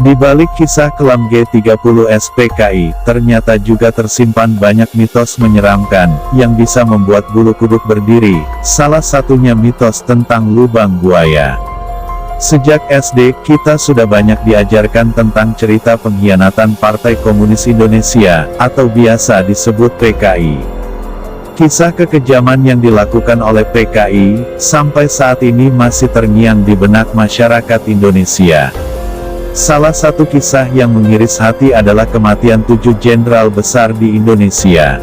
Di balik kisah kelam G30 SPKI, ternyata juga tersimpan banyak mitos menyeramkan, yang bisa membuat bulu kuduk berdiri, salah satunya mitos tentang lubang buaya. Sejak SD, kita sudah banyak diajarkan tentang cerita pengkhianatan Partai Komunis Indonesia, atau biasa disebut PKI. Kisah kekejaman yang dilakukan oleh PKI, sampai saat ini masih terngiang di benak masyarakat Indonesia. Salah satu kisah yang mengiris hati adalah kematian 7 jenderal besar di Indonesia.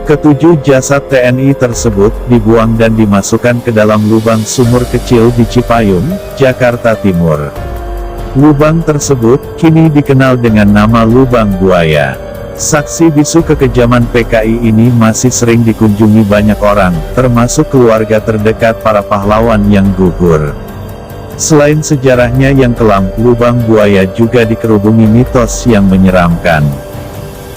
Ketujuh jasad TNI tersebut dibuang dan dimasukkan ke dalam lubang sumur kecil di Cipayung, Jakarta Timur. Lubang tersebut kini dikenal dengan nama Lubang Buaya. Saksi bisu kekejaman PKI ini masih sering dikunjungi banyak orang, termasuk keluarga terdekat para pahlawan yang gugur. Selain sejarahnya yang kelam, lubang buaya juga dikerubungi mitos yang menyeramkan.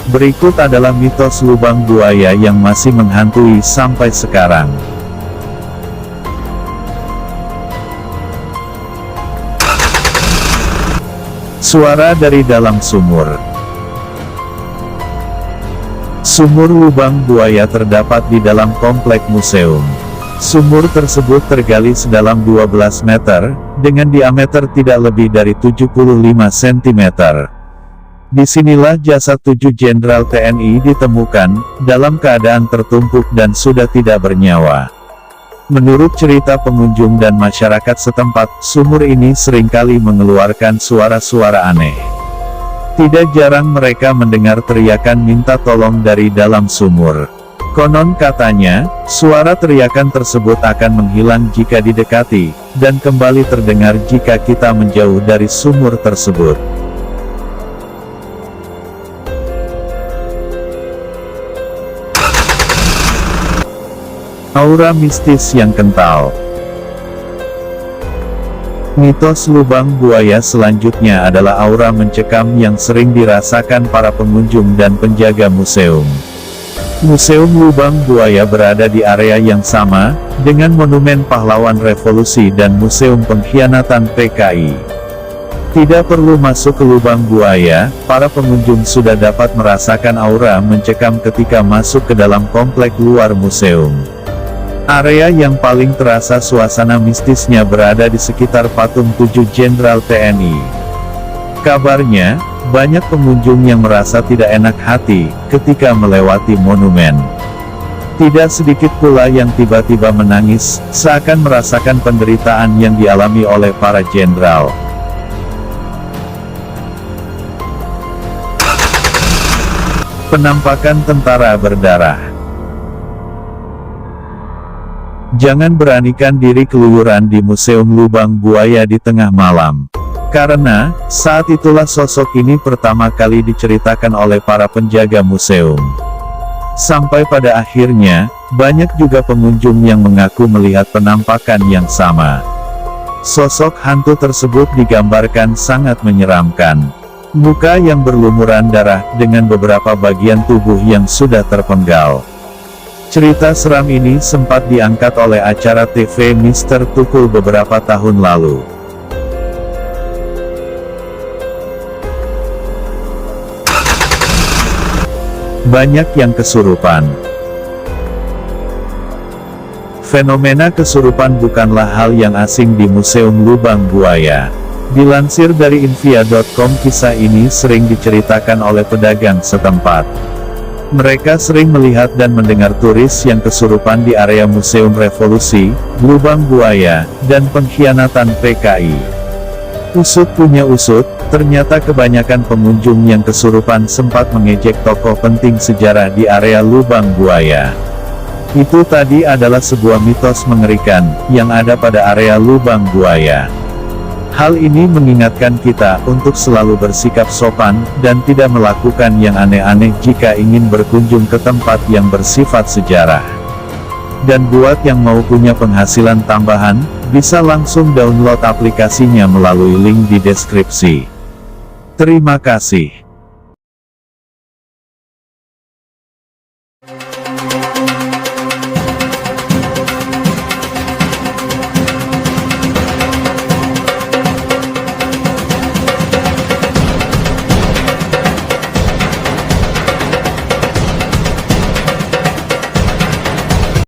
Berikut adalah mitos lubang buaya yang masih menghantui sampai sekarang. Suara dari dalam sumur. Sumur lubang buaya terdapat di dalam komplek museum. Sumur tersebut tergali sedalam 12 meter, dengan diameter tidak lebih dari 75 cm. Disinilah jasad 7 jenderal TNI ditemukan, dalam keadaan tertumpuk dan sudah tidak bernyawa. Menurut cerita pengunjung dan masyarakat setempat, sumur ini seringkali mengeluarkan suara-suara aneh. Tidak jarang mereka mendengar teriakan minta tolong dari dalam sumur. Konon katanya, suara teriakan tersebut akan menghilang jika didekati, dan kembali terdengar jika kita menjauh dari sumur tersebut. Aura mistis yang kental. Mitos lubang buaya selanjutnya adalah aura mencekam yang sering dirasakan para pengunjung dan penjaga museum. Museum Lubang Buaya berada di area yang sama, dengan Monumen Pahlawan Revolusi dan Museum Pengkhianatan PKI. Tidak perlu masuk ke lubang buaya, para pengunjung sudah dapat merasakan aura mencekam ketika masuk ke dalam komplek luar museum. Area yang paling terasa suasana mistisnya berada di sekitar patung 7 jenderal TNI. Kabarnya, banyak pengunjung yang merasa tidak enak hati ketika melewati monumen. Tidak sedikit pula yang tiba-tiba menangis, seakan merasakan penderitaan yang dialami oleh para jenderal. Penampakan tentara berdarah. Jangan beranikan diri keluyuran di Museum Lubang Buaya di tengah malam. Karena, saat itulah sosok ini pertama kali diceritakan oleh para penjaga museum. Sampai pada akhirnya, banyak juga pengunjung yang mengaku melihat penampakan yang sama. Sosok hantu tersebut digambarkan sangat menyeramkan. Muka yang berlumuran darah, dengan beberapa bagian tubuh yang sudah terpenggal. Cerita seram ini sempat diangkat oleh acara TV Mr. Tukul beberapa tahun lalu. Banyak yang kesurupan. Fenomena kesurupan bukanlah hal yang asing di Museum Lubang Buaya. Dilansir dari Invia.com, kisah ini sering diceritakan oleh pedagang setempat. Mereka sering melihat dan mendengar turis yang kesurupan di area Museum Revolusi, Lubang Buaya, dan Pengkhianatan PKI. Usut punya usut, ternyata kebanyakan pengunjung yang kesurupan sempat mengejek tokoh penting sejarah di area Lubang Buaya. Itu tadi adalah sebuah mitos mengerikan, yang ada pada area Lubang Buaya. Hal ini mengingatkan kita untuk selalu bersikap sopan, dan tidak melakukan yang aneh-aneh jika ingin berkunjung ke tempat yang bersifat sejarah. Dan buat yang mau punya penghasilan tambahan, bisa langsung download aplikasinya melalui link di deskripsi. Terima kasih.